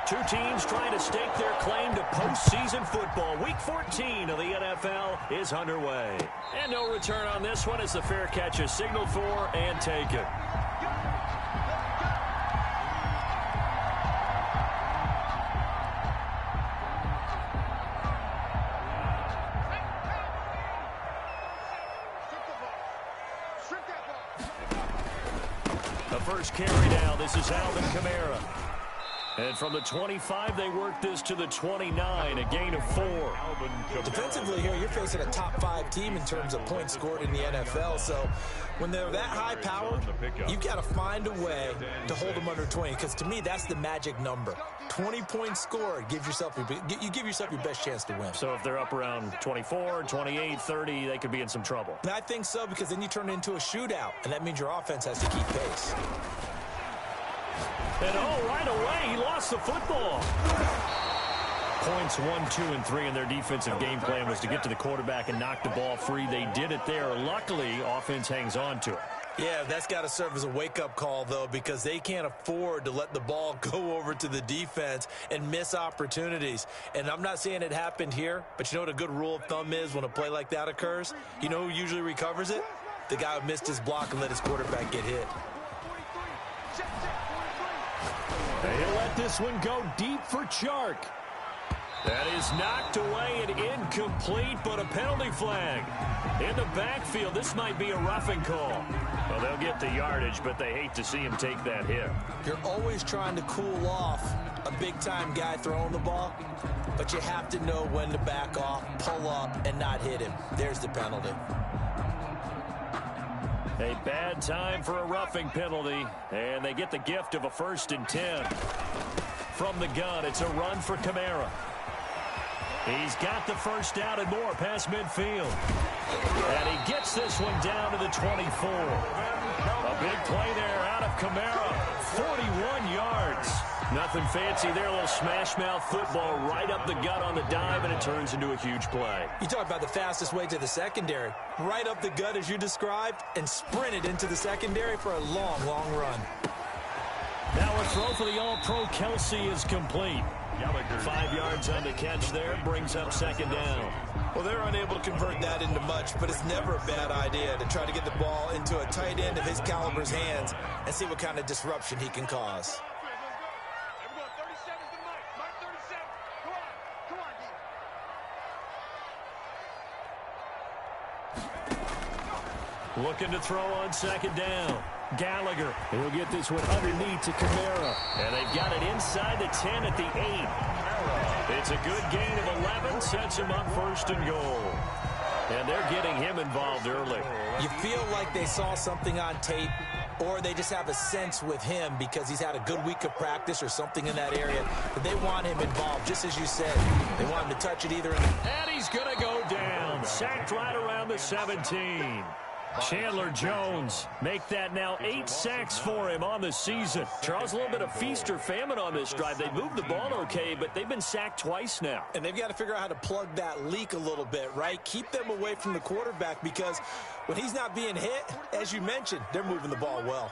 Two teams trying to stake their claim to postseason football. Week 14 of the NFL is underway. And no return on this one as the fair catch is signaled for and taken. The first carry now. This is Alvin Kamara. And from the 25, they work this to the 29, a gain of 4. Defensively here, you're facing a top 5 team in terms of points scored in the NFL. So when they're that high powered, you've got to find a way to hold them under 20. Because to me, that's the magic number. 20 points scored, you give yourself your best chance to win. So if they're up around 24, 28, 30, they could be in some trouble. And I think so, because then you turn it into a shootout, and that means your offense has to keep pace. And right away, he lost the football. Points 1, 2, and 3 in their defensive game plan was to get to the quarterback and knock the ball free. They did it there. Luckily, offense hangs on to it. Yeah, that's got to serve as a wake-up call, though, because they can't afford to let the ball go over to the defense and miss opportunities. And I'm not saying it happened here, but you know what a good rule of thumb is when a play like that occurs? You know who usually recovers it? The guy who missed his block and let his quarterback get hit. He'll let this one go deep for Chark. That is knocked away and incomplete, but a penalty flag. In the backfield, this might be a roughing call. Well, they'll get the yardage, but they hate to see him take that hit. You're always trying to cool off a big-time guy throwing the ball, but you have to know when to back off, pull up, and not hit him. There's the penalty. A bad time for a roughing penalty, and they get the gift of a 1st and 10. From the gun, it's a run for Kamara. He's got the first down and more past midfield. And he gets this one down to the 24. A big play there out of Kamara. 41 yards. Nothing fancy there. A little smash-mouth football right up the gut on the dive, and it turns into a huge play. You talk about the fastest way to the secondary. Right up the gut, as you described, and sprinted into the secondary for a long, long run. Now a throw for the All-Pro Kelsey is complete. 5 yards on the catch there, brings up 2nd down. Well, they're unable to convert that into much, but it's never a bad idea to try to get the ball into a tight end of his caliber's hands and see what kind of disruption he can cause. Looking to throw on 2nd down. Gallagher. He'll get this one underneath to Kamara. And they've got it inside the 10 at the 8. It's a good gain of 11. Sets him up 1st and goal. And they're getting him involved early. You feel like they saw something on tape, or they just have a sense with him because he's had a good week of practice or something in that area. But they want him involved, just as you said. They want him to touch it either in the... And he's going to go down. Sacked right around the 17. Chandler Jones make that now 8 sacks for him on the season. Charles, a little bit of feast or famine on this drive. They moved the ball okay, but they've been sacked twice now. And they've got to figure out how to plug that leak a little bit, right? Keep them away from the quarterback, because when he's not being hit, as you mentioned, they're moving the ball well.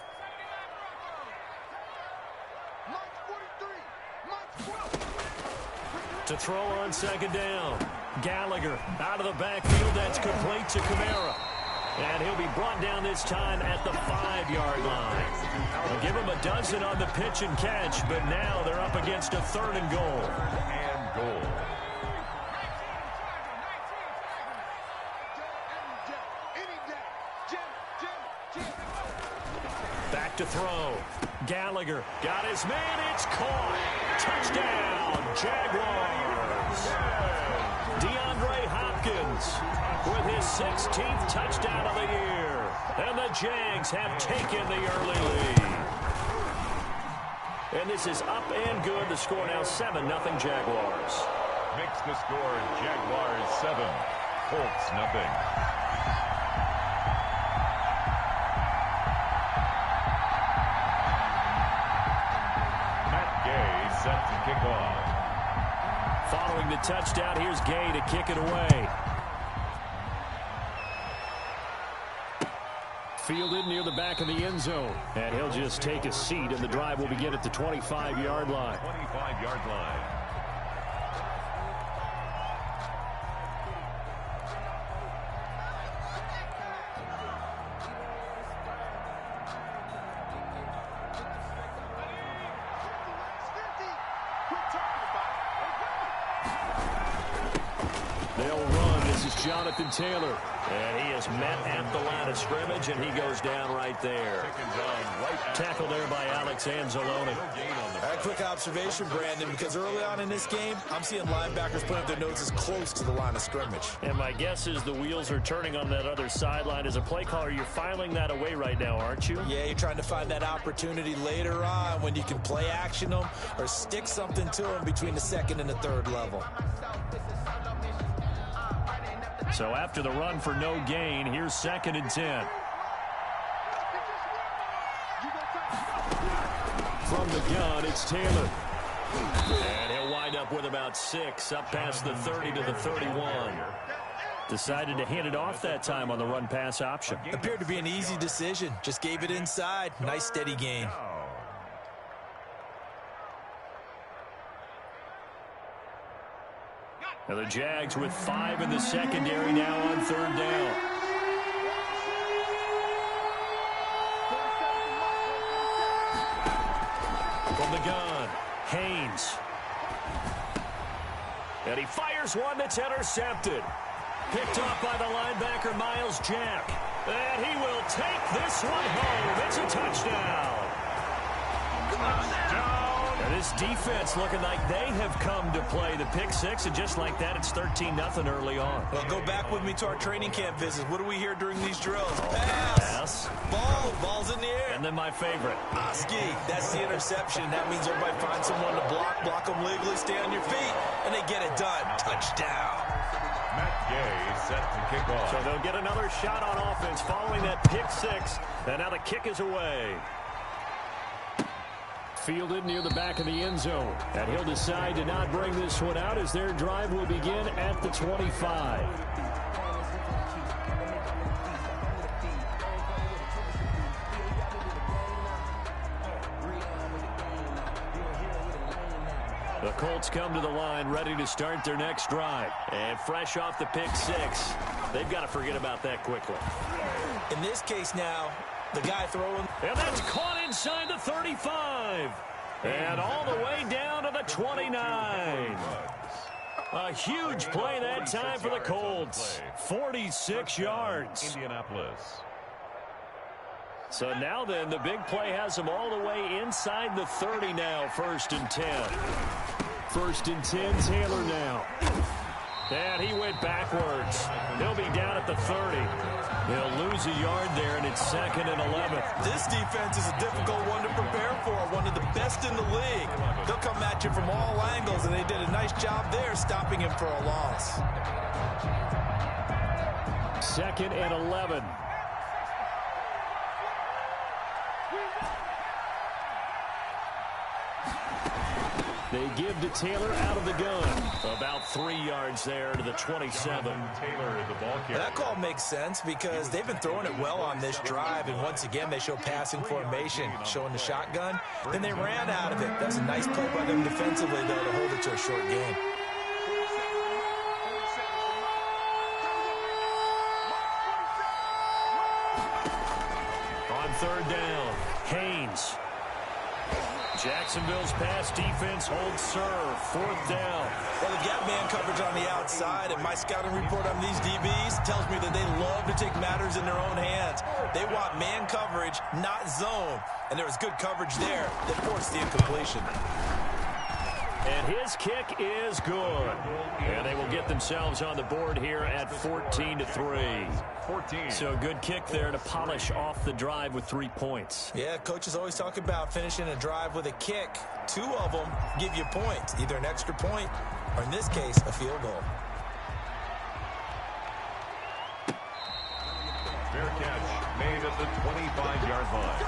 To throw on 2nd down. Gallagher out of the backfield. That's complete to Kamara. And he'll be brought down this time at the 5-yard line. They'll give him a dozen on the pitch and catch, but now they're up against a 3rd and goal. Back to throw. Gallagher got his man. It's caught. Touchdown, Jaguars. DeAndre Hopkins with his 16th touchdown of the year. And the Jags have taken the early lead. And this is up and good. The score now 7-0 Jaguars. Makes the score Jaguars 7, Colts nothing. Matt Gay set to kick off. Following the touchdown, here's Gay to kick it away. Fielded near the back of the end zone. And he'll just take a seat, and the drive will begin at the 25-yard line. 25-yard line. They'll run. This is Jonathan Taylor. And he is met at the line of scrimmage, and he goes down right there. Tackle there by Alex Anzalone. A quick observation, Brandon, because early on in this game, I'm seeing linebackers putting up their noses close to the line of scrimmage. And my guess is the wheels are turning on that other sideline. As a play caller, you're filing that away right now, aren't you? Yeah, you're trying to find that opportunity later on when you can play action them or stick something to them between the second and the third level. So after the run for no gain, here's 2nd and 10. From the gun, it's Taylor. And he'll wind up with about 6, up past the 30 to the 31. Decided to hand it off that time on the run-pass option. Appeared to be an easy decision. Just gave it inside. Nice, steady gain. Now the Jags with 5 in the secondary now on 3rd down. From the gun, Haynes. And he fires one that's intercepted. Picked off by the linebacker, Miles Jack. And he will take this one home. It's a touchdown. And this defense looking like they have come to play the pick six, and just like that, it's 13-0 early on. Well, go back with me to our training camp visits. What do we hear during these drills? Pass. Ball's in the air. And then my favorite. Oski, that's the interception. That means everybody finds someone to block them legally, stay on your feet, and they get it done. Touchdown. Matt Gay set to kick off. So they'll get another shot on offense following that pick six, and now the kick is away. Fielded near the back of the end zone. And he'll decide to not bring this one out as their drive will begin at the 25. The Colts come to the line ready to start their next drive. And fresh off the pick six, they've got to forget about that quickly. In this case now, the guy throwing. And that's caught inside the 35. And all the way down to the 29. A huge play that time for the Colts. 46 yards. Indianapolis. So now then, the big play has them all the way inside the 30 now. 1st and 10. 1st and 10, Taylor now. And he went backwards. He'll be down at the 30. They'll lose a yard there, and it's 2nd and 11. This defense is a difficult one to prepare for, one of the best in the league. They'll come at you from all angles, and they did a nice job there stopping him for a loss. 2nd and 11. They give to Taylor out of the gun. About 3 yards there to the 27. Taylor, the ball carrier. That call makes sense because they've been throwing it well on this drive, and once again they show passing formation, showing the shotgun. Then they ran out of it. That's a nice play by them defensively, though, to hold it to a short game. On 3rd down, Haynes. Jacksonville's pass defense holds serve. 4th down. Well, they've got man coverage on the outside, and my scouting report on these DBs tells me that they love to take matters in their own hands. They want man coverage, not zone. And there was good coverage there that forced the incompletion. And his kick is good. And they will get themselves on the board here at 14-3. 14. So a good kick there to polish off the drive with 3 points. Yeah, coaches always talk about finishing a drive with a kick. 2 of them give you points, either an extra point or, in this case, a field goal. Fair catch made at the 25-yard line.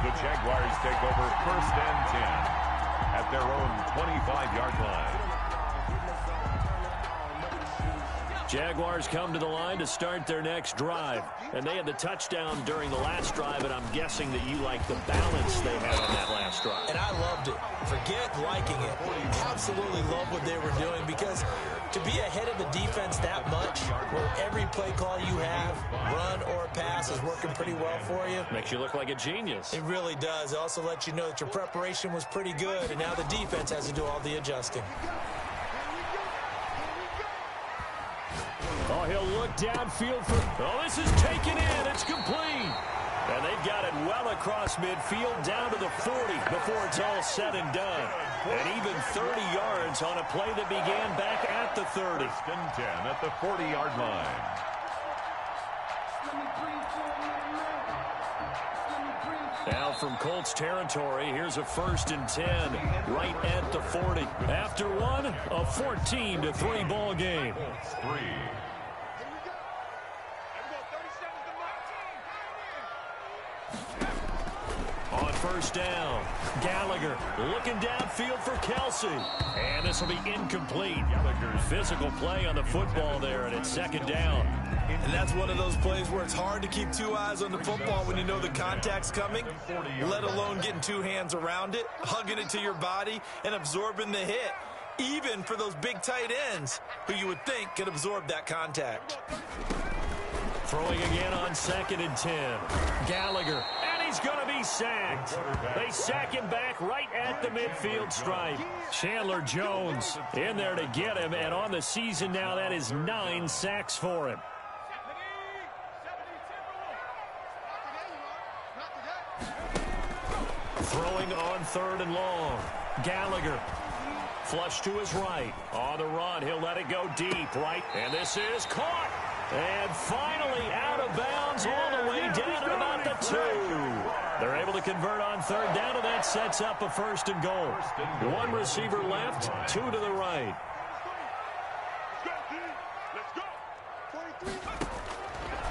The Jaguars take over 1st and 10 at their own 25-yard line. Jaguars come to the line to start their next drive. And they had the touchdown during the last drive, and I'm guessing that you like the balance they had on that last drive. And I loved it. Forget liking it. Absolutely love what they were doing, because to be ahead of the defense that much, where every play call you have, run or pass, is working pretty well for you. Makes you look like a genius. It really does. It also lets you know that your preparation was pretty good, and now the defense has to do all the adjusting. Oh, he'll look downfield for... Oh, this is taken in. It's complete. And they've got it well across midfield down to the 40 before it's all said and done. And even 30 yards on a play that began back at the 30. 10 at the 40-yard line. Now from Colts territory, here's a 1st and 10 right at the 40. After one, a 14-3 ball game. 3. On 1st down, Gallagher looking downfield for Kelsey. And this will be incomplete. Gallagher's physical play on the football there, and it's 2nd down. And that's one of those plays where it's hard to keep 2 eyes on the football when you know the contact's coming, let alone getting 2 hands around it, hugging it to your body, and absorbing the hit, even for those big tight ends who you would think could absorb that contact. Throwing again on 2nd and 10. Gallagher, and he's going to be sacked. They sack him back right at the midfield stripe. Chandler Jones in there to get him, and on the season now, that is 9 sacks for him. Throwing on 3rd and long. Gallagher. Flush to his right. On the run, he'll let it go deep, right? And this is caught. And finally out of bounds all the way down at about the 2. They're able to convert on 3rd down, and that sets up a 1st and goal. 1 receiver left, 2 to the right.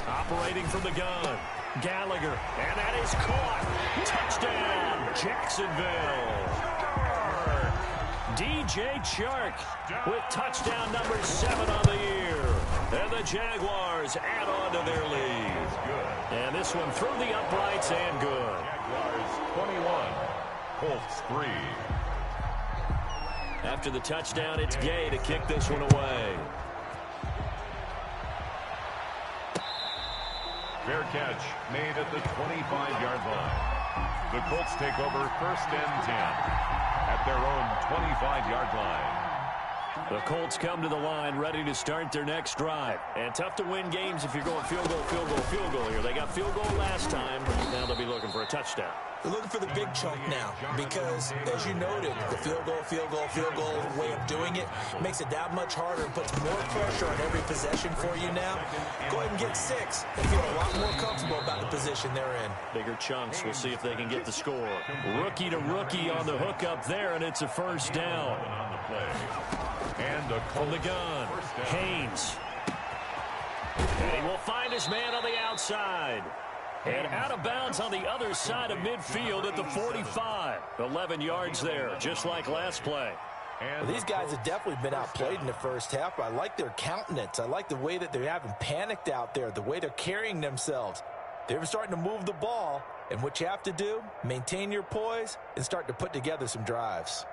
Operating from the gun. Gallagher, and that is caught. Touchdown, Jacksonville. DJ Chark with touchdown number 7 on the year. And the Jaguars add on to their lead. And this one through the uprights and good. Jaguars 21, Colts 3. After the touchdown, it's Gay to kick this one away. Fair catch made at the 25-yard line. The Colts take over 1st and 10 at their own 25-yard line. The Colts come to the line ready to start their next drive. And tough to win games if you're going field goal, field goal, field goal here. They got field goal last time. Now they'll be looking for a touchdown. They're looking for the big chunk now because, as you noted, the field goal way of doing it makes it that much harder and puts more pressure on every possession for you now. Go ahead and get 6 and feel a lot more comfortable about the position they're in. Bigger chunks. We'll see if they can get the score. Rookie to rookie on the hook up there, and it's a 1st down. And from the gun, Haynes. And he will find his man on the outside. And out of bounds on the other side of midfield at the 45. 11 yards there, just like last play. Well, these guys have definitely been outplayed in the first half. I like their countenance. I like the way that they haven't panicked out there, the way they're carrying themselves. They're starting to move the ball, and what you have to do, maintain your poise and start to put together some drives.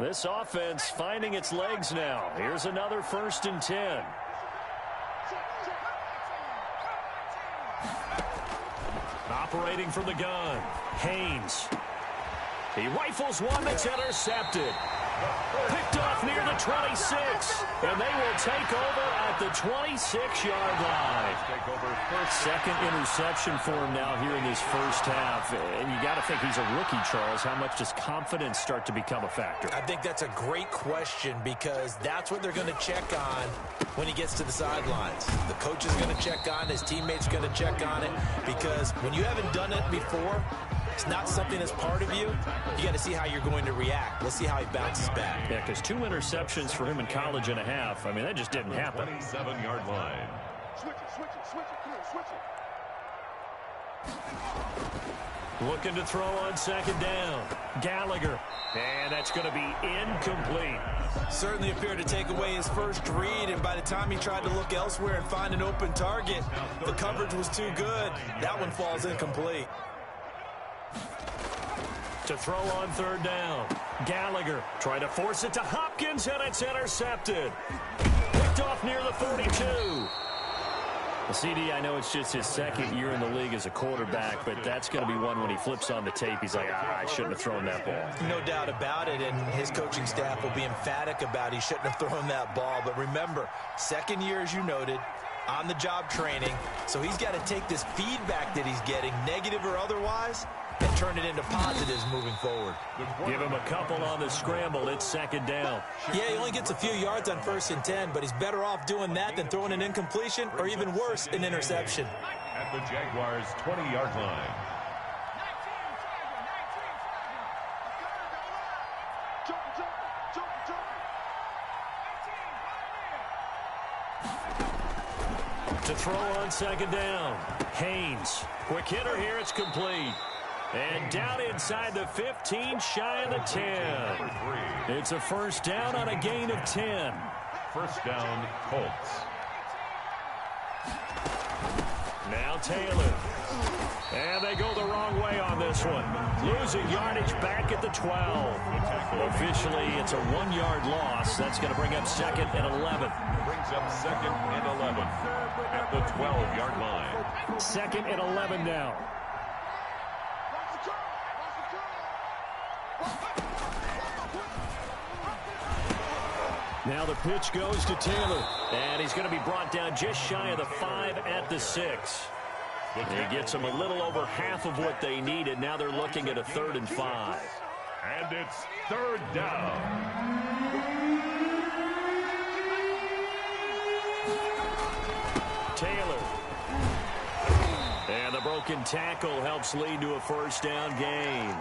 This offense finding its legs now. Here's another 1st and 10. Operating from the gun, Haynes. He rifles one that's intercepted. Picked off near the 26. And they will take over at the 26-yard line. 2nd interception for him now here in this first half. And you got to think he's a rookie, Charles. How much does confidence start to become a factor? I think that's a great question because that's what they're going to check on when he gets to the sidelines. The coach is going to check on it. His teammates are going to check on it because when you haven't done it before, it's not something that's part of you. You got to see how you're going to react. Let's see how he bounces back. Yeah, because 2 interceptions for him in college and a half. I mean, that just didn't happen. 27-yard line. Switch it. Come here, switch it. Looking to throw on second down. Gallagher. And that's going to be incomplete. Certainly appeared to take away his first read, and by the time he tried to look elsewhere and find an open target, the coverage was too good. That one falls incomplete. To throw on third down. Gallagher trying to force it to Hopkins, and it's intercepted. Picked off near the 42. Well, CD, I know it's just his second year in the league as a quarterback, but that's going to be one when he flips on the tape. He's like, I shouldn't have thrown that ball. No doubt about it, and his coaching staff will be emphatic about he shouldn't have thrown that ball. But remember, second year, as you noted, on-the-job training, so he's got to take this feedback that he's getting, negative or otherwise, and turn it into positives moving forward. Give him a couple on the scramble. It's second down. Yeah, he only gets a few yards on 1st and 10, but he's better off doing that than throwing an incompletion or even worse, an interception. At the Jaguars' 20-yard line. To throw on second down. Haynes. Quick hitter here. It's complete. And down inside the 15, shy of the 10. It's a first down on a gain of 10. First down, Colts. Now Taylor. And they go the wrong way on this one. Losing yardage back at the 12. Officially, it's a 1-yard loss. That's going to bring up second and 11. Brings up second and 11 at the 12-yard line. Second and 11 now. Now the pitch goes to Taylor. And he's going to be brought down just shy of the 5 at the 6. And he gets them a little over half of what they needed. Now they're looking at a 3rd and 5. And it's third down. Taylor. And the broken tackle helps lead to a first down gain.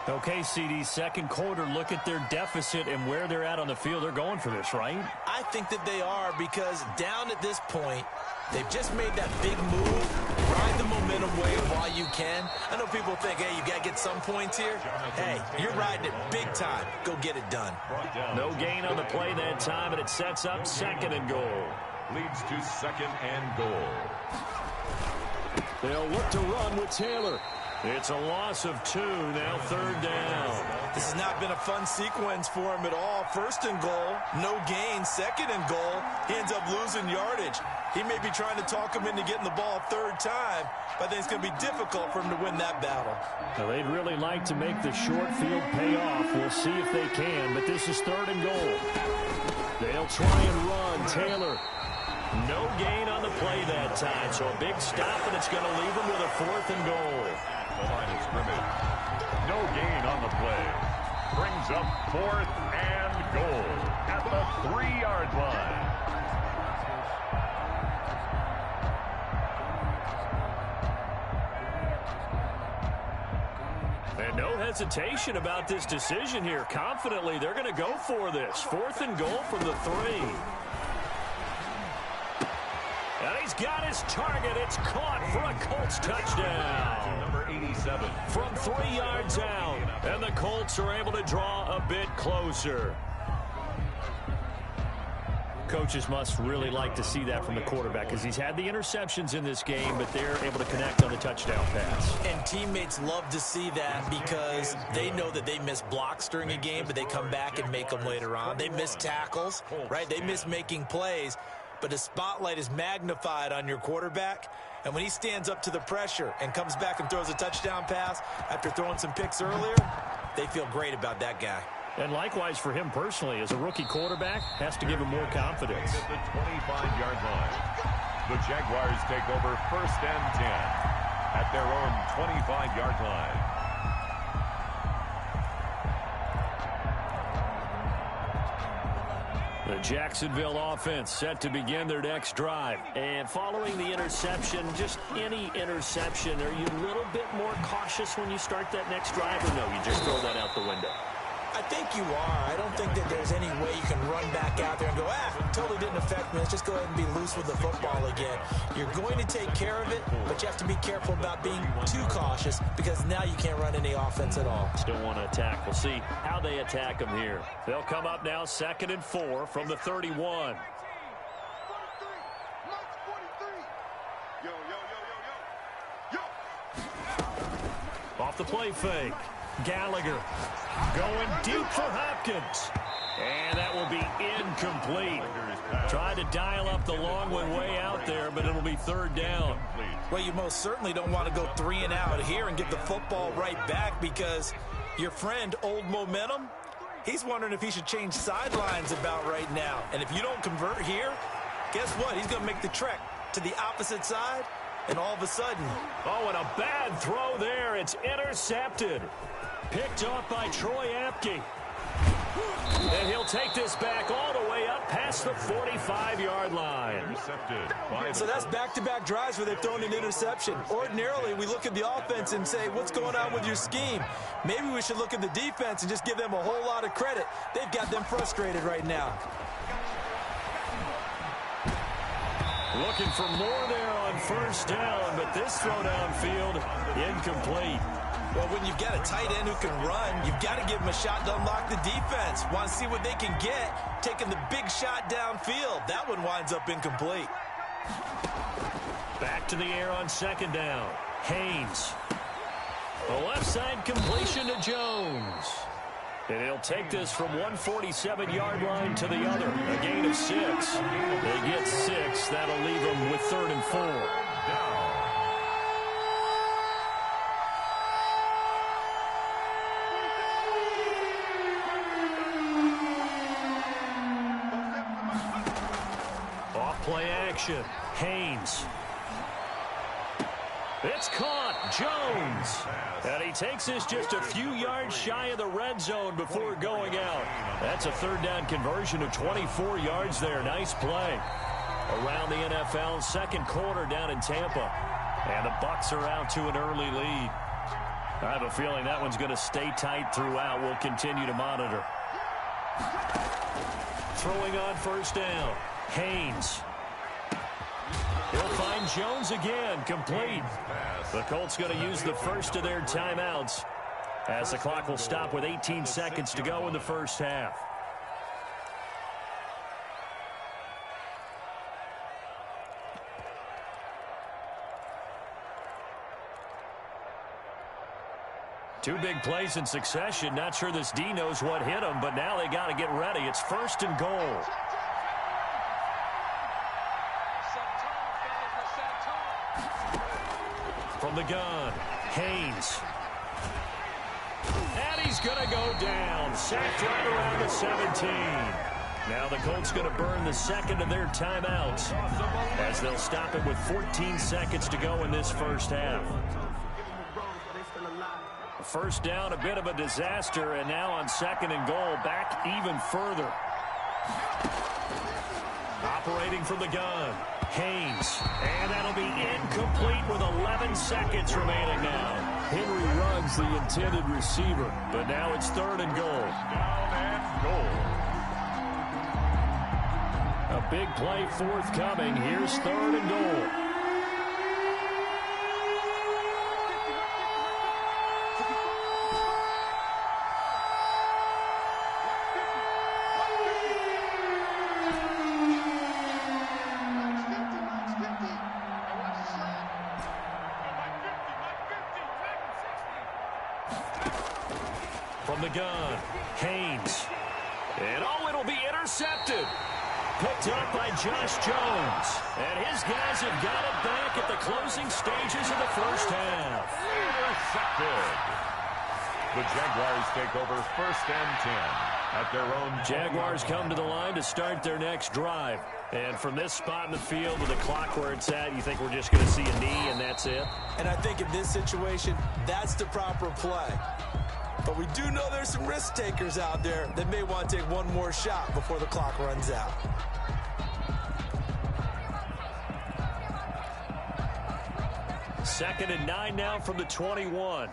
Okay, CD, second quarter, look at their deficit and where they're at on the field. They're going for this, right? I think that they are, because down at this point, they've just made that big move. Ride the momentum wave while you can. I know people think, hey, you got to get some points here. Hey, you're riding it big time. Go get it done. No gain on the play that time, and it sets up second and goal. Leads to second and goal. They'll look to run with Taylor. It's a loss of 2, now third down. This has not been a fun sequence for him at all. First and goal, no gain. Second and goal, he ends up losing yardage. He may be trying to talk him into getting the ball a third time, but I think it's going to be difficult for him to win that battle. Now, they'd really like to make the short field pay off. We'll see if they can, but this is third and goal. They'll try and run. Taylor. No gain on the play that time, so a big stop, and it's going to leave them with a 4th and goal. The line of scrimmage. No gain on the play. Brings up 4th and goal at the 3-yard line. And no hesitation about this decision here. Confidently, they're going to go for this. 4th and goal from the 3. And he's got his target. It's caught for a Colts touchdown. Number 87. From 3 yards out. And the Colts are able to draw a bit closer. Coaches must really like to see that from the quarterback, because he's had the interceptions in this game, but they're able to connect on the touchdown pass. And teammates love to see that, because they know that they miss blocks during a game, but they come back and make them later on. They miss tackles, right? They miss making plays. But the spotlight is magnified on your quarterback, and when he stands up to the pressure and comes back and throws a touchdown pass after throwing some picks earlier, they feel great about that guy. And likewise for him personally, as a rookie quarterback, has to give him more confidence. At the 25-yard line, the Jaguars take over 1st and 10 at their own 25-yard line. The Jacksonville offense set to begin their next drive. And following the interception, just any interception, are you a little bit more cautious when you start that next drive, or no, you just throw that out the window? I think you are. I don't think that there's any way you can run back out there and go, totally didn't affect me. Let's just go ahead and be loose with the football again. You're going to take care of it, but you have to be careful about being too cautious because now you can't run any offense at all. Still want to attack. We'll see how they attack them here. They'll come up now 2nd and 4 from the 31. Off the play fake. Gallagher going deep for Hopkins. And that will be incomplete. Trying to dial up the long one way out there, but it'll be 3rd down. Well, you most certainly don't want to go 3 and out here and get the football right back because your friend, Old Momentum, he's wondering if he should change sidelines about right now. And if you don't convert here, guess what? He's going to make the trek to the opposite side, and all of a sudden... Oh, and a bad throw there. It's intercepted. Picked off by Troy Apke. And he'll take this back all the way up past the 45-yard line. So that's back-to-back drives where they've thrown an interception. Ordinarily, we look at the offense and say, what's going on with your scheme? Maybe we should look at the defense and just give them a whole lot of credit. They've got them frustrated right now. Looking for more there on 1st down, but this throw downfield, incomplete. Well, when you've got a tight end who can run, you've got to give him a shot to unlock the defense. Want to see what they can get, taking the big shot downfield. That one winds up incomplete. Back to the air on 2nd down. Haynes. The left side completion to Jones. And he'll take this from 147-yard line to the other. A gain of 6. They get 6. That'll leave them with 3rd and 4. Play action. Haynes. It's caught. Jones. And he takes this just a few yards shy of the red zone before going out. That's a 3rd down conversion of 24 yards there. Nice play. Around the NFL, 2nd quarter down in Tampa. And the Bucs are out to an early lead. I have a feeling that one's going to stay tight throughout. We'll continue to monitor. Throwing on 1st down. Haynes. He'll find Jones again, complete. The Colts going to use the first of their timeouts as the clock will stop with 18 seconds to go in the 1st half. Two big plays in succession. Not sure this D knows what hit him, but now they got to get ready. It's 1st and goal. From the gun, Haynes. And he's going to go down. Sacked right around the 17. Now the Colts going to burn the 2nd of their timeouts as they'll stop it with 14 seconds to go in this 1st half. 1st down, a bit of a disaster, and now on 2nd and goal, back even further. Operating from the gun, Haynes, and that'll be incomplete with 11 seconds remaining now. Henry runs the intended receiver, but now it's 3rd and goal. Down and goal. A big play forthcoming. Here's 3rd and goal. From the gun, Haynes. And oh, it'll be intercepted. Picked up by Josh Jones. And his guys have got it back at the closing stages of the 1st half. Intercepted. The Jaguars take over 1st and 10 at their own. Jaguars come to the line to start their next drive. And from this spot in the field with the clock where it's at, you think we're just going to see a knee and that's it? And I think in this situation, that's the proper play. But we do know there's some risk takers out there that may want to take one more shot before the clock runs out. Second and 9 now from the 21.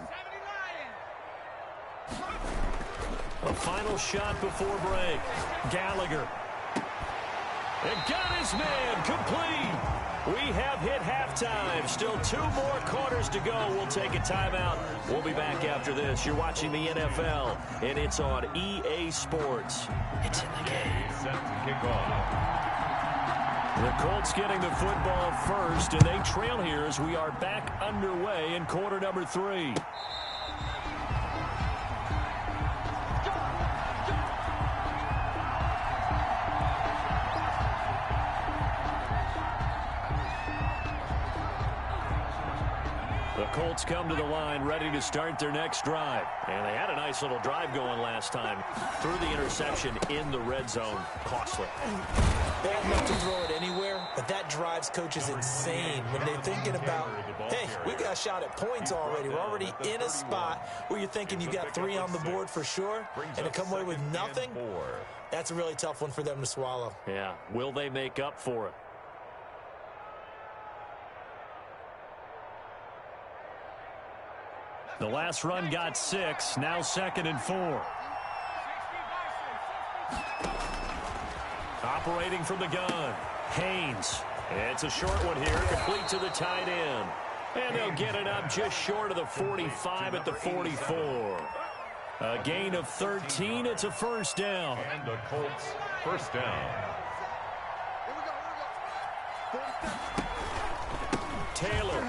A final shot before break. Gallagher. And got his man complete. We have hit halftime. Still 2 more quarters to go. We'll take a timeout. We'll be back after this. You're watching the NFL, and it's on EA Sports. It's in the game. Set to kick off. The Colts getting the football first, and they trail here as we are back underway in quarter number 3. The Colts come to the line ready to start their next drive. And they had a nice little drive going last time. Threw the interception in the red zone. Costly. Bad enough to throw it anywhere, but that drives coaches insane when they're thinking about, hey, we got a shot at points already. We're already in a spot where you're thinking you got 3 on the board for sure, and to come away with nothing, that's a really tough one for them to swallow. Yeah. Will they make up for it? The last run got 6. Now 2nd and 4. Operating from the gun. Haynes. It's a short one here. Complete to the tight end. And they'll get it up just short of the 45 at the 44. A gain of 13. It's a first down. And the Colts first down. Taylor.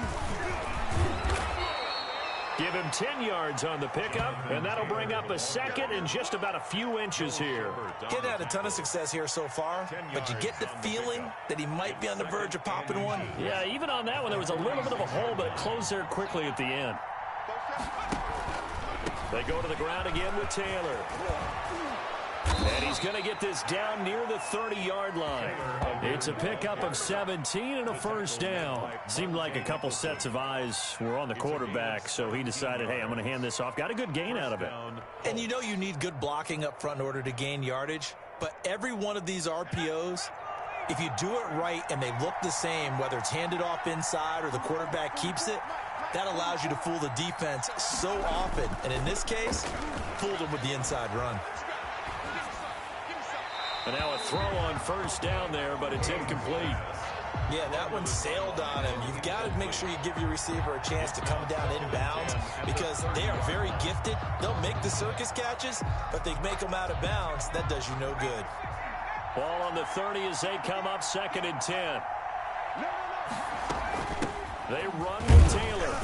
Give him 10 yards on the pickup, and that'll bring up a second and just about a few inches here. Getting had a ton of success here so far, but you get the feeling that he might be on the verge of popping one. Yeah, even on that one, there was a little bit of a hole, but it closed there quickly at the end. They go to the ground again with Taylor. And he's going to get this down near the 30-yard line. It's a pickup of 17 and a first down. Seemed like a couple sets of eyes were on the quarterback, so he decided, hey, I'm going to hand this off. Got a good gain out of it. And you know you need good blocking up front in order to gain yardage, but every one of these RPOs, if you do it right and they look the same, whether it's handed off inside or the quarterback keeps it, that allows you to fool the defense so often. And in this case, fooled them with the inside run. And now a throw on first down there, but it's incomplete. Yeah, that one sailed on him. You've got to make sure you give your receiver a chance to come down inbounds because they are very gifted. They'll make the circus catches, but they make them out of bounds. That does you no good. Ball on the 30 as they come up 2nd and 10. They run with Taylor.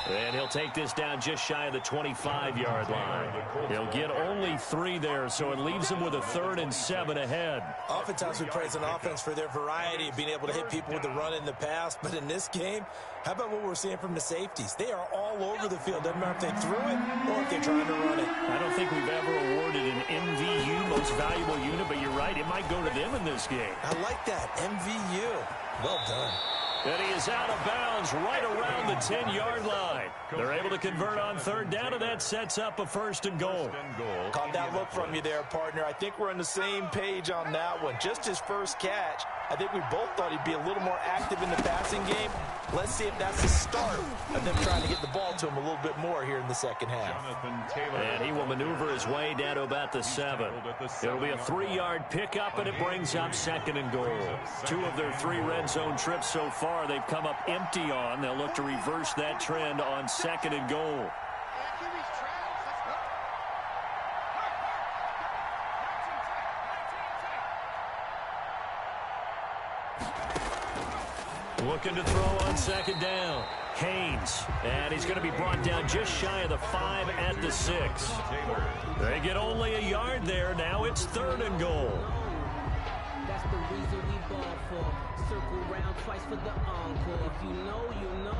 And he'll take this down just shy of the 25-yard line. He'll get only 3 there, so it leaves him with a 3rd and 7 ahead. Oftentimes we praise an offense for their variety of being able to hit people with the run in the pass, but in this game, how about what we're seeing from the safeties? They are all over the field. Doesn't matter if they threw it or if they're trying to run it. I don't think we've ever awarded an MVU, most valuable unit, but you're right, it might go to them in this game. I like that, MVU. Well done. And he is out of bounds right around the 10-yard line. They're able to convert on 3rd down, and that sets up a 1st and goal. Caught that look from you there, partner. I think we're on the same page on that one. Just his first catch. I think we both thought he'd be a little more active in the passing game. Let's see if that's the start of them trying to get the ball to him a little bit more here in the second half. And he will maneuver his way down to about the 7. It'll be a 3-yard pickup, and it brings up 2nd and goal. 2 of their 3 red zone trips so far, they've come up empty on. They'll look to reverse that trend on 2nd and goal. Looking to throw on 2nd down. Haynes. And he's going to be brought down just shy of the 5 at the 6. They get only a yard there. Now it's 3rd and goal. That's the reason we ball for. Circle round twice for the encore. If you know, you know.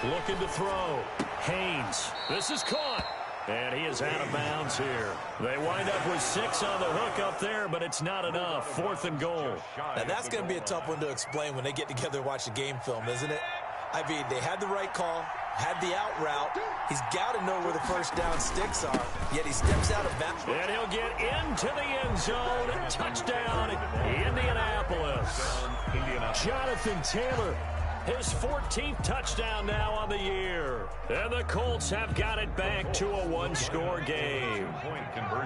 Looking to throw. Haynes. This is caught. And he is out of bounds here. They wind up with 6 on the hook up there, but it's not enough. 4th and goal. Now that's going to be a tough one to explain when they get together and watch the game film, isn't it? I mean, they had the right call, had the out route. He's got to know where the first down sticks are. yet he steps out of bounds. And he'll get into the end zone. Touchdown, Indianapolis. Jonathan Taylor, his 14th touchdown now on the year. And the Colts have got it back to a one-score game.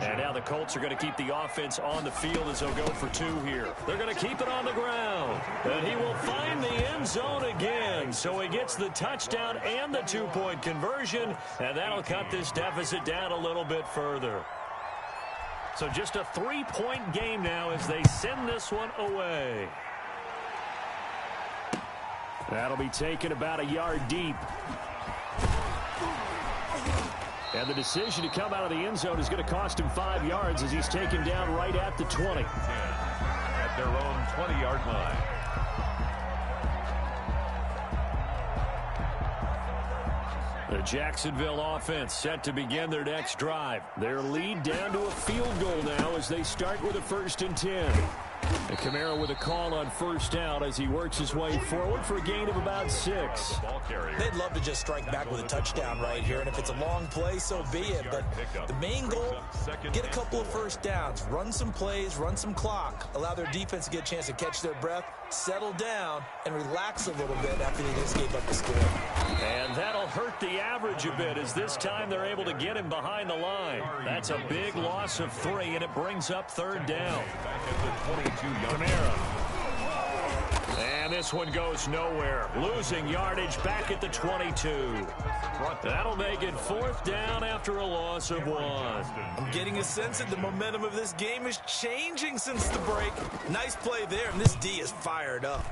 And now the Colts are going to keep the offense on the field as they'll go for two here. They're going to keep it on the ground. And he will find the end zone again. So he gets the touchdown and the two-point conversion. And that'll cut this deficit down a little bit further. So just a three-point game now as they send this one away. That'll be taken about a yard deep. And the decision to come out of the end zone is going to cost him 5 yards as he's taken down right at the 20. At their own 20-yard line. The Jacksonville offense set to begin their next drive. Their lead down to a field goal now as they start with a 1st and 10. And Kamara with a call on first down as he works his way forward for a gain of about 6. They'd love to just strike back with a touchdown right here, and if it's a long play, so be it. But the main goal, get a couple of first downs, run some plays, run some clock, allow their defense to get a chance to catch their breath, settle down, and relax a little bit after they just gave up the score. And that'll hurt the average a bit as this time they're able to get him behind the line. That's a big loss of 3, and it brings up 3rd down. Kamara. And this one goes nowhere. Losing yardage back at the 22. That'll make it 4th down after a loss of 1. I'm getting a sense that the momentum of this game is changing since the break. Nice play there, and this D is fired up.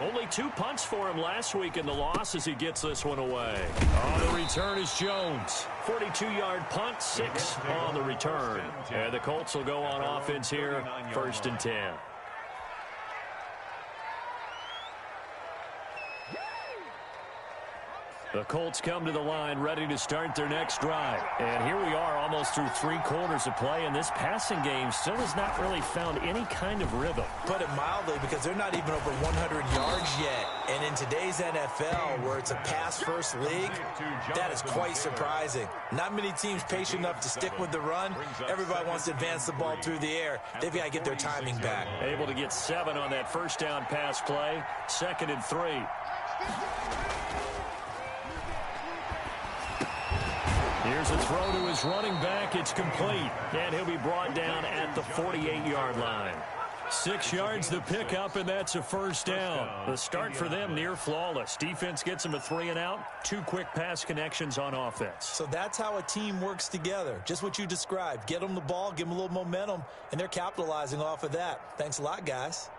Only 2 punts for him last week in the loss as he gets this one away. On the return is Jones. 42-yard punt, 6 on the return. And the Colts will go on offense here, 1st and 10. The Colts come to the line ready to start their next drive. And here we are almost through 3 quarters of play, and this passing game still has not really found any kind of rhythm. Put it mildly, because they're not even over 100 yards yet. And in today's NFL, where it's a pass-first league, that is quite surprising. Not many teams patient enough to stick with the run. Everybody wants to advance the ball through the air. They've got to get their timing back. Able to get 7 on that first down pass play. 2nd and 3. Here's a throw to his running back. It's complete. And he'll be brought down at the 48-yard line. 6 yards the pickup, and that's a 1st down. The start for them near flawless. Defense gets them a 3 and out. 2 quick pass connections on offense. So that's how a team works together. Just what you described. Get them the ball, give them a little momentum, and they're capitalizing off of that. Thanks a lot, guys.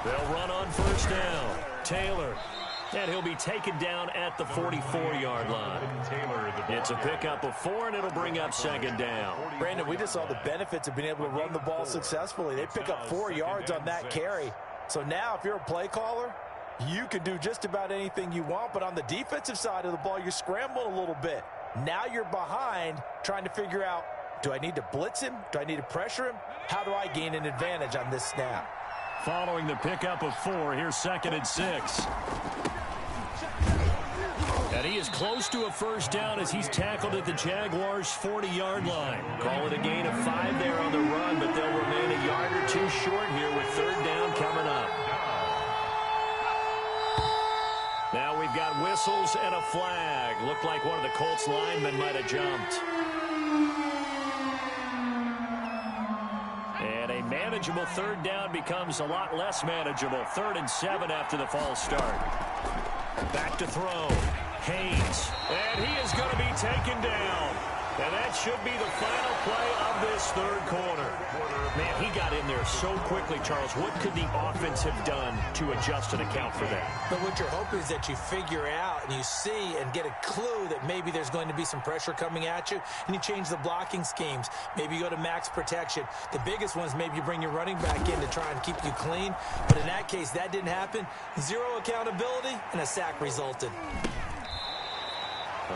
They'll run on 1st down. Taylor. And he'll be taken down at the 44-yard line. It's a pickup of 4, and it'll bring up 2nd down. Brandon, we just saw the benefits of being able to run the ball successfully. They pick up 4 yards on that carry. So now if you're a play caller, you can do just about anything you want. But on the defensive side of the ball, you're scrambling a little bit. Now you're behind trying to figure out, do I need to blitz him? Do I need to pressure him? How do I gain an advantage on this snap? Following the pickup of 4, here's 2nd and 6. And he is close to a 1st down as he's tackled at the Jaguars' 40-yard line. Call it a gain of 5 there on the run, but they'll remain a yard or 2 short here with 3rd down coming up. Now we've got whistles and a flag. Looked like one of the Colts linemen might have jumped. And a manageable 3rd down becomes a lot less manageable. 3rd and 7 after the false start. Back to throw. Haynes. And he is going to be taken down. And that should be the final play of this 3rd quarter. Man, he got in there so quickly, Charles. What could the offense have done to adjust and account for that? But what you're hoping is that you figure out and you see and get a clue that maybe there's going to be some pressure coming at you, and you change the blocking schemes. Maybe you go to max protection. The biggest one is maybe you bring your running back in to try and keep you clean. But in that case, that didn't happen. 0 accountability, and a sack resulted.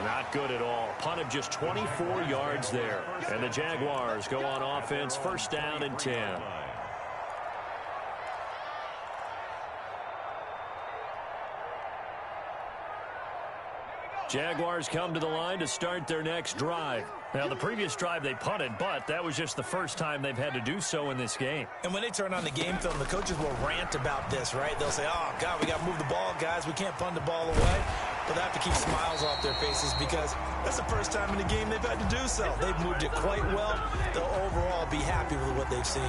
Not good at all. Punt of just 24 yards there. And the Jaguars go on offense, 1st down and 10. Jaguars come to the line to start their next drive. Now, the previous drive they punted, but that was just the first time they've had to do so in this game. And when they turn on the game film, the coaches will rant about this, right? They'll say, oh, God, we got to move the ball, guys. We can't punt the ball away. But they have to keep smiles off their faces because that's the first time in the game they've had to do so. They've moved it quite well. They'll overall be happy with what they've seen.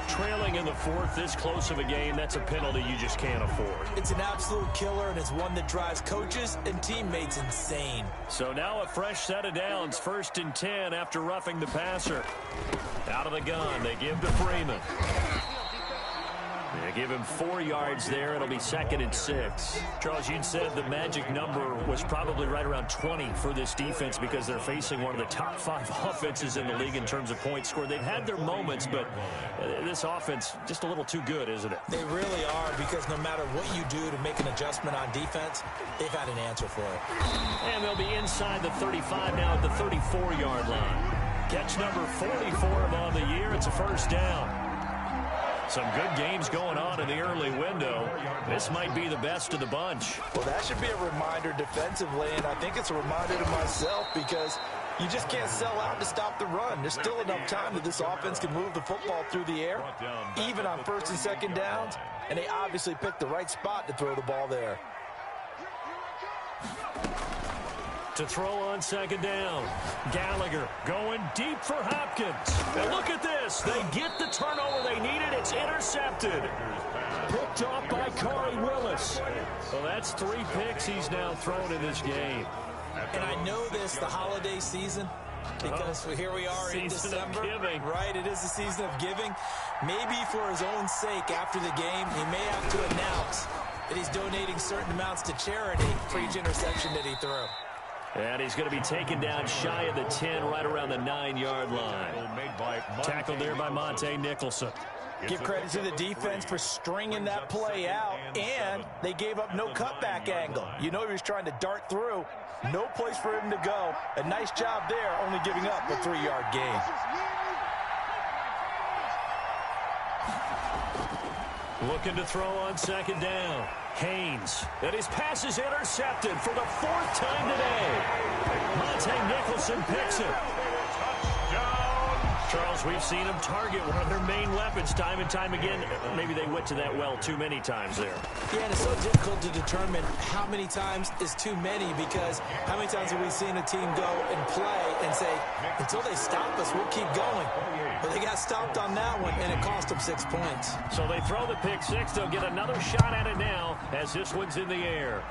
Trailing in the fourth, this close of a game, that's a penalty you just can't afford. It's an absolute killer, and it's one that drives coaches and teammates insane. So now a fresh set of downs, 1st and 10 after roughing the passer. Out of the gun, they give to Freeman. They give him 4 yards there. It'll be 2nd and 6. Charles, you said the magic number was probably right around 20 for this defense because they're facing one of the top 5 offenses in the league in terms of points scored. They've had their moments, but this offense just a little too good, isn't it? They really are, because no matter what you do to make an adjustment on defense, they've had an answer for it. And they'll be inside the 35 now at the 34-yard line. Catch number 44 on the year. It's a 1st down. Some good games going on in the early window. This might be the best of the bunch. Well, that should be a reminder defensively, and I think it's a reminder to myself because you just can't sell out to stop the run. There's still enough time that this offense can move the football through the air, even on 1st and 2nd downs, and they obviously picked the right spot to throw the ball there. To throw on 2nd down. Gallagher going deep for Hopkins. And look at this. They get the turnover they needed. It's intercepted. Picked off by Corey Willis. So that's 3 picks he's now thrown in this game. And I know this, the holiday season, because here we are in December. Right, it is the season of giving. Maybe for his own sake after the game, he may have to announce that he's donating certain amounts to charity for each interception that he threw. And he's going to be taken down shy of the 10, right around the 9-yard line. Tackled there by Monte Nicholson. Give credit to the defense for stringing that play out, and they gave up no cutback angle. You know he was trying to dart through. No place for him to go. A nice job there, only giving up a 3-yard gain. Looking to throw on 2nd down. Haynes. And his pass is intercepted for the 4th time today. Monte Nicholson picks it. Charles, we've seen him target one of their main weapons time and time again. Maybe they went to that well too many times there. Yeah, and it's so difficult to determine how many times is too many, because how many times have we seen a team go and play and say, until they stop us, we'll keep going. But they got stopped on that one, and it cost them 6 points. So they throw the pick 6. They'll get another shot at it now as this one's in the air.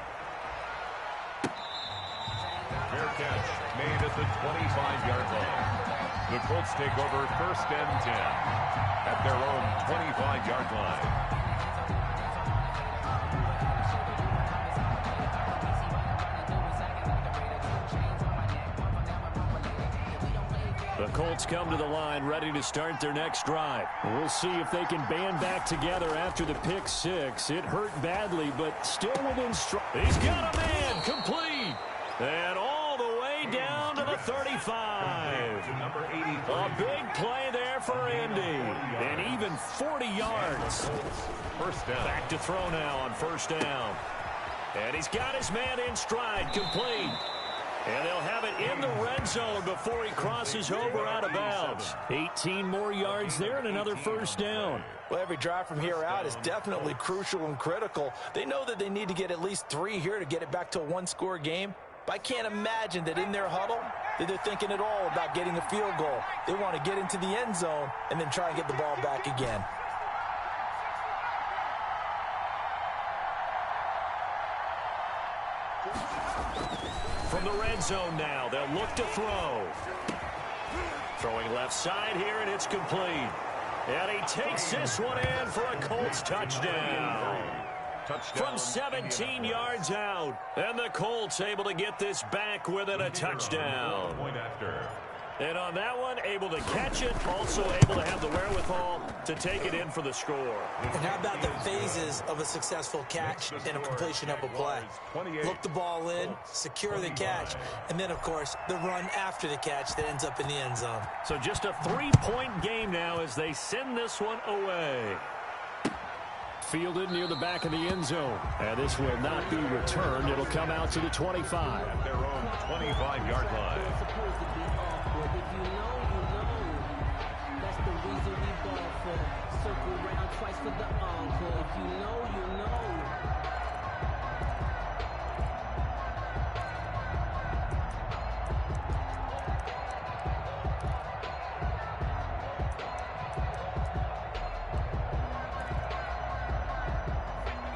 Fair catch made at the 25-yard line. The Colts take over 1st and 10 at their own 25-yard line. The Colts come to the line ready to start their next drive. We'll see if they can band back together after the pick 6. It hurt badly, but still within strike. He's got a man complete. And all the way down to the 35. A big play there for Indy. And even 40 yards. 1st down. Back to throw now on 1st down. And he's got his man in stride, complete. And they'll have it in the red zone before he crosses over out of bounds. 18 more yards there and another 1st down. Well, every drive from here out is definitely crucial and critical. They know that they need to get at least 3 here to get it back to a 1-score game. But I can't imagine that in their huddle that they're thinking at all about getting a field goal. They want to get into the end zone and then try and get the ball back again. From the red zone now, they'll look to throw. Throwing left side here, and it's complete. And he takes this one in for a Colts touchdown. From 17 yards out. And the Colts able to get this back within a touchdown. Point after. And on that one, able to catch it, also able to have the wherewithal to take it in for the score. And how about the phases of a successful catch and a completion of a play? Look the ball in, secure the catch, and then, of course, the run after the catch that ends up in the end zone. So just a 3-point game now as they send this one away. fielded near the back of the end zone. And this will not be returned. It'll come out to the 25. At their own 25-yard line. If you know, you know. That's the reason we ball for. Circle round twice for the encore. If you know, you know.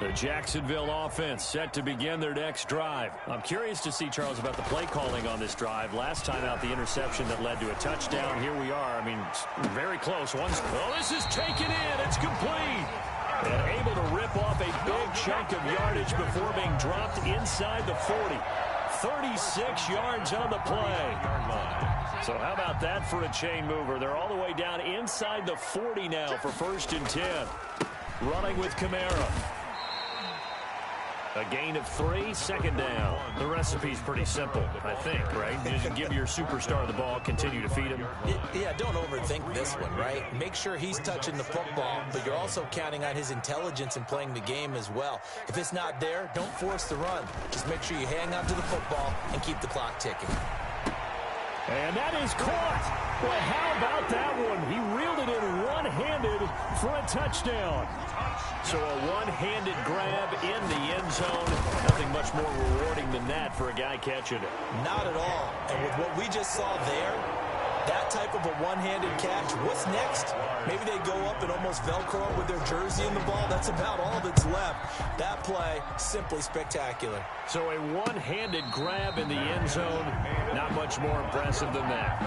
The Jacksonville offense set to begin their next drive. I'm curious to see, Charles, about the play calling on this drive. Last time out, the interception that led to a touchdown. Here we are. I mean, very close. This is taken in. It's complete. And able to rip off a big chunk of yardage before being dropped inside the 40. 36 yards on the play. So how about that for a chain mover? They're all the way down inside the 40 now for 1st and 10. Running with Kamara. A gain of 3, 2nd down. The recipe's pretty simple, I think, right? You just give your superstar the ball, continue to feed him. Yeah, don't overthink this one, right? Make sure he's touching the football, but you're also counting on his intelligence in playing the game as well. If it's not there, don't force the run. Just make sure you hang on to the football and keep the clock ticking. And that is caught. Boy, how about that one? He reeled it in one-handed for a touchdown. So a one-handed grab in the end zone. Nothing much more rewarding than that for a guy catching it. Not at all. And with what we just saw there, that type of a one-handed catch, what's next? Maybe they go up and almost Velcro with their jersey in the ball. That's about all that's left. That play, simply spectacular. So a one-handed grab in the end zone. Not much more impressive than that.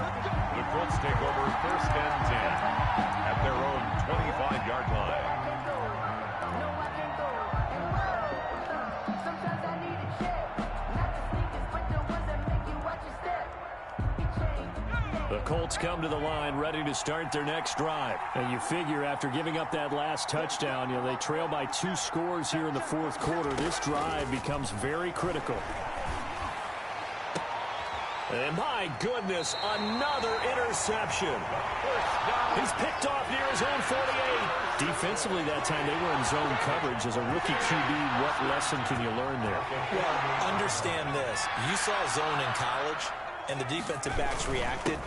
The Colts take over 1st and 10 at their own 25-yard line. The Colts come to the line ready to start their next drive. And you figure after giving up that last touchdown, they trail by 2 scores here in the 4th quarter. This drive becomes very critical. And my goodness, another interception. He's picked off near his own 48. Defensively that time, they were in zone coverage. As a rookie QB, what lesson can you learn there? Well, understand this. You saw zone in college, and the defensive backs reacted,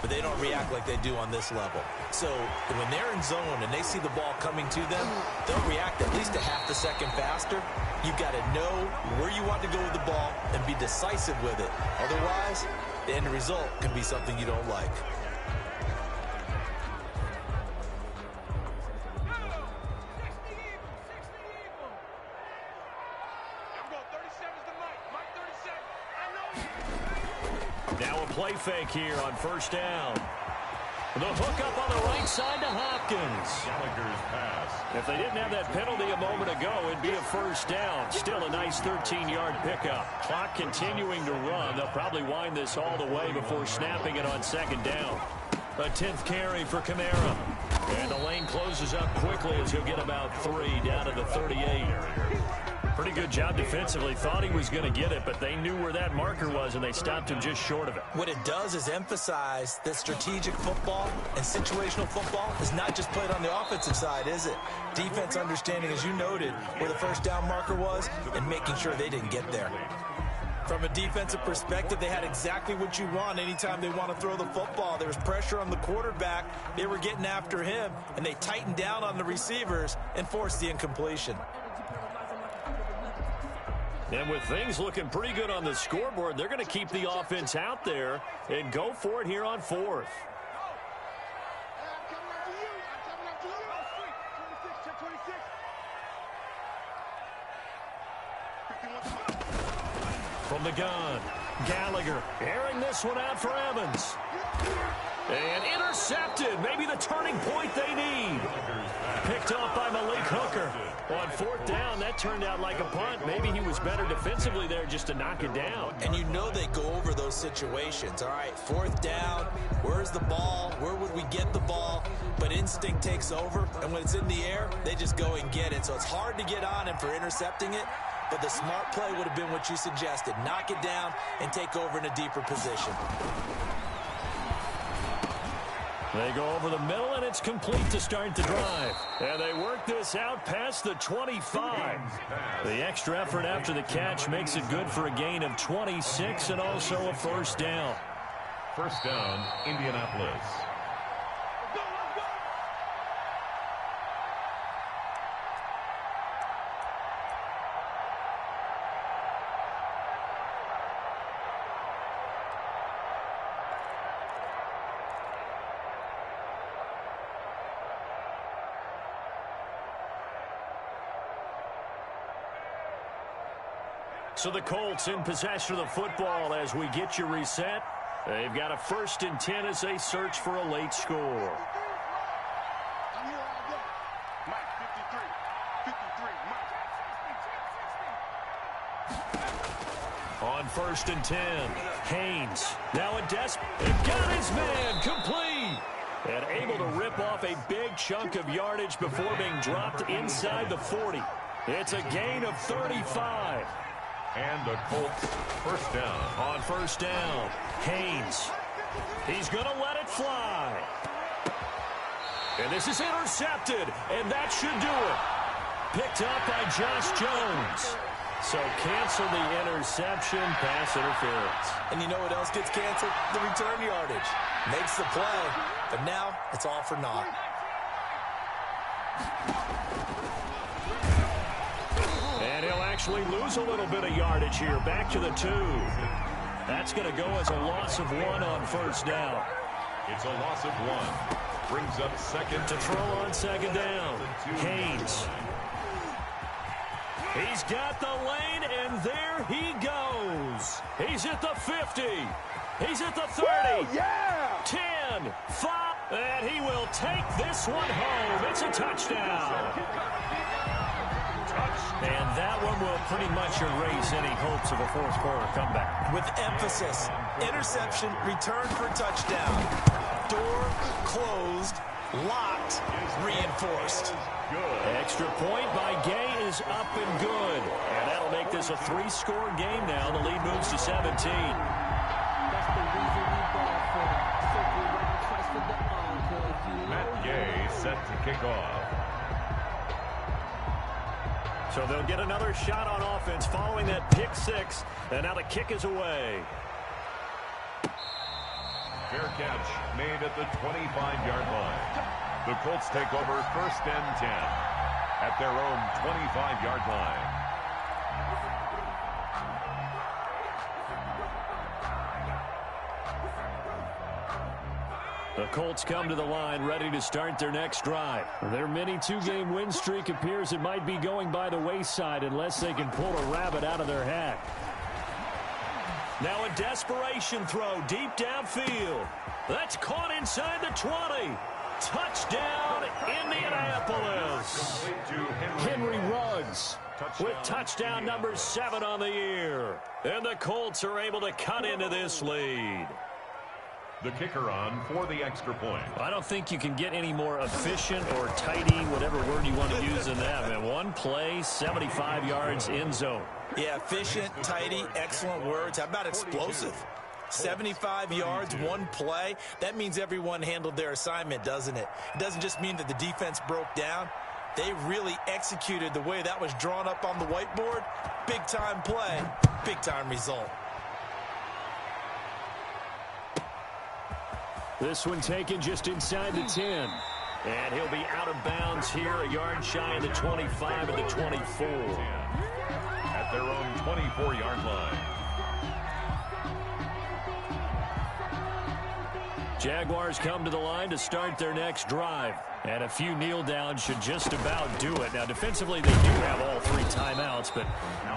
but they don't react like they do on this level. So when they're in zone and they see the ball coming to them, they'll react at least a half a second faster. You've got to know where you want to go with the ball and be decisive with it. Otherwise, the end result can be something you don't like. Now a play fake here on 1st down. The hook up on the right side to Hopkins. Gallagher's pass. If they didn't have that penalty a moment ago, it'd be a 1st down. Still a nice 13-yard pickup. Clock continuing to run. They'll probably wind this all the way before snapping it on 2nd down. A 10th carry for Kamara. And the lane closes up quickly as he'll get about 3 down to the 38. Pretty good job defensively. Thought he was going to get it, but they knew where that marker was, and they stopped him just short of it. What it does is emphasize that strategic football and situational football is not just played on the offensive side, is it? Defense understanding, as you noted, where the 1st down marker was and making sure they didn't get there. From a defensive perspective, they had exactly what you want anytime they want to throw the football. There was pressure on the quarterback. They were getting after him, and they tightened down on the receivers and forced the incompletion. And with things looking pretty good on the scoreboard, they're going to keep the offense out there and go for it here on 4th. From the gun, Gallagher airing this one out for Evans. And intercepted. Maybe the turning point they need. Picked off by Malik Hooker. On 4th down, that turned out like a punt. Maybe he was better defensively there just to knock it down. And you know they go over those situations. All right, 4th down, where's the ball? Where would we get the ball? But instinct takes over, and when it's in the air, they just go and get it. So it's hard to get on him for intercepting it, but the smart play would have been what you suggested. Knock it down and take over in a deeper position. They go over the middle, and it's complete to start the drive. And they work this out past the 25. The extra effort after the catch makes it good for a gain of 26 and also a first down. First down, Indianapolis. So the Colts in possession of the football as we get you reset. They've got a 1st and 10 as they search for a late score. On 1st and 10, Haynes. Now a got his man complete. And able to rip off a big chunk of yardage before being dropped inside the 40. It's a gain of 35. And the Colts first down. On 1st down, Haynes. He's going to let it fly. And this is intercepted, and that should do it. Picked up by Josh Jones. So cancel the interception, pass interference. And you know what else gets canceled? The return yardage. Makes the play, but now it's all for naught. And he'll actually lose a little bit of yardage here. Back to the 2. That's going to go as a loss of 1 on 1st down. It's a loss of 1. Brings up second. To throw on 2nd down. Haynes. He's got the lane, and there he goes. He's at the 50. He's at the 30. Woo, yeah! 10, 5, and he will take this one home. It's a touchdown. And that one will pretty much erase any hopes of a 4th quarter comeback. With emphasis, interception, return for touchdown. Door closed, locked, reinforced. Extra point by Gay is up and good. And that'll make this a 3-score game now. The lead moves to 17. That's the reason we ball for. Circle round twice for the encore. If you Matt Gay set to kick off. So they'll get another shot on offense following that pick 6. And now the kick is away. Fair catch made at the 25-yard line. The Colts take over 1st and 10 at their own 25-yard line. The Colts come to the line ready to start their next drive. Their mini 2-game win streak appears it might be going by the wayside unless they can pull a rabbit out of their hat. Now a desperation throw deep downfield. That's caught inside the 20. Touchdown, Indianapolis. Henry Ruggs with touchdown number 7 on the year. And the Colts are able to cut into this lead. The kicker on for the extra point. I don't think you can get any more efficient or tidy, whatever word you want to use in that. Man, one play, 75 yards in zone. Yeah, efficient, tidy, excellent words. How about explosive? 75 yards, one play. That means everyone handled their assignment, doesn't it? It doesn't just mean that the defense broke down. They really executed the way that was drawn up on the whiteboard. Big-time play, big-time result. This one taken just inside the 10. And he'll be out of bounds here, a yard shy of the 25 and the 24. At their own 24-yard line. Jaguars come to the line to start their next drive. And a few kneel downs should just about do it. Now, defensively, they do have all 3 timeouts, but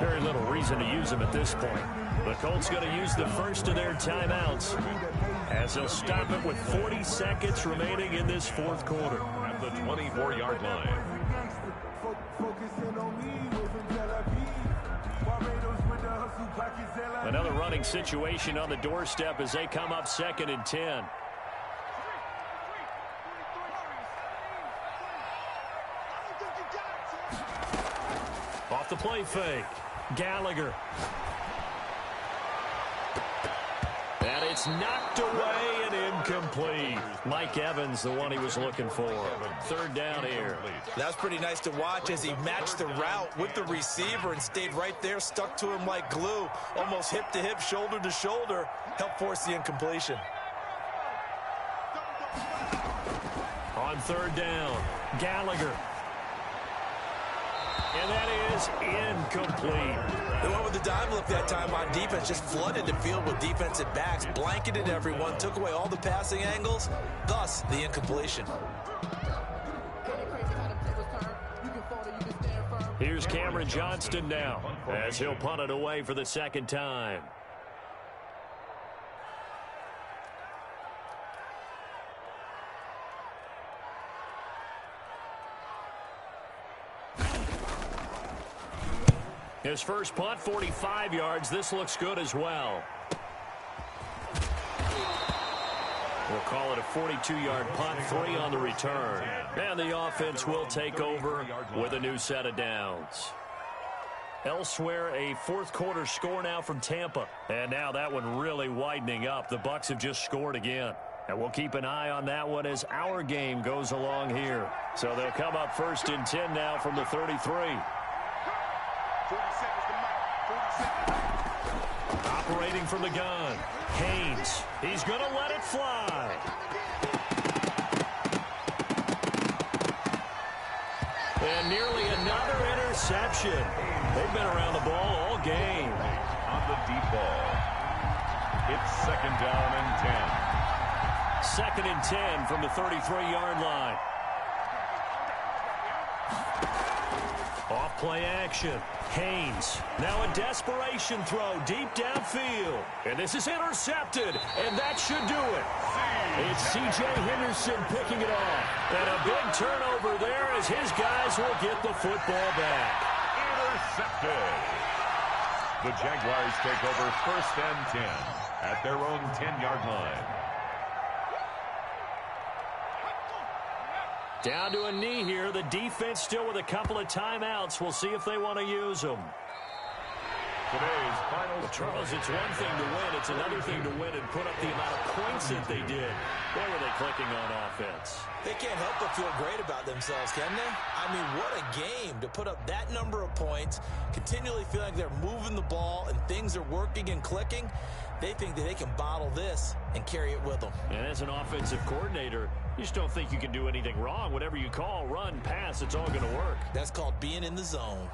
very little reason to use them at this point. The Colts going to use the first of their timeouts as they'll stop it with 40 seconds remaining in this 4th quarter. At the 24-yard line. Another running situation on the doorstep as they come up 2nd and 10. Off the play fake. Gallagher. And It's knocked away and incomplete. Mike Evans, the one he was looking for. Third down here. That's pretty nice to watch as he matched the route with the receiver and stayed right there, stuck to him like glue, almost hip to hip, shoulder to shoulder, helped force the incompletion. On third down, Gallagher. And that is incomplete. They went with the dime look that time on defense, just flooded the field with defensive backs, blanketed everyone, took away all the passing angles, thus the incompletion. Here's Cameron Johnston now as he'll punt it away for the second time. His first punt, 45 yards. This looks good as well. We'll call it a 42-yard punt, 3 on the return. And the offense will take over with a new set of downs. Elsewhere, a fourth-quarter score now from Tampa. And now that one really widening up. The Bucs have just scored again. And we'll keep an eye on that one as our game goes along here. So they'll come up first and 10 now from the 33. Operating from the gun, Haynes. He's going to let it fly. And nearly another interception. They've been around the ball all game. On the deep ball. It's second down and 10. Second and 10 from the 33-yard line. Off play action. Haynes. Now a desperation throw deep downfield. And this is intercepted. And that should do it. It's C.J. Henderson picking it off. And a big turnover there as his guys will get the football back. Intercepted. The Jaguars take over first and 10 at their own 10-yard line. Down to a knee here. The defense still with a couple of timeouts. We'll see if they want to use them. Today's final. Well, Charles, it's one thing to win. It's another thing to win and put up the amount of points that they did. Where were they clicking on offense? They can't help but feel great about themselves, can they? I mean, what a game to put up that number of points, continually feel like they're moving the ball and things are working and clicking. They think that they can bottle this and carry it with them. And as an offensive coordinator, you just don't think you can do anything wrong. Whatever you call, run, pass, it's all going to work. That's called being in the zone.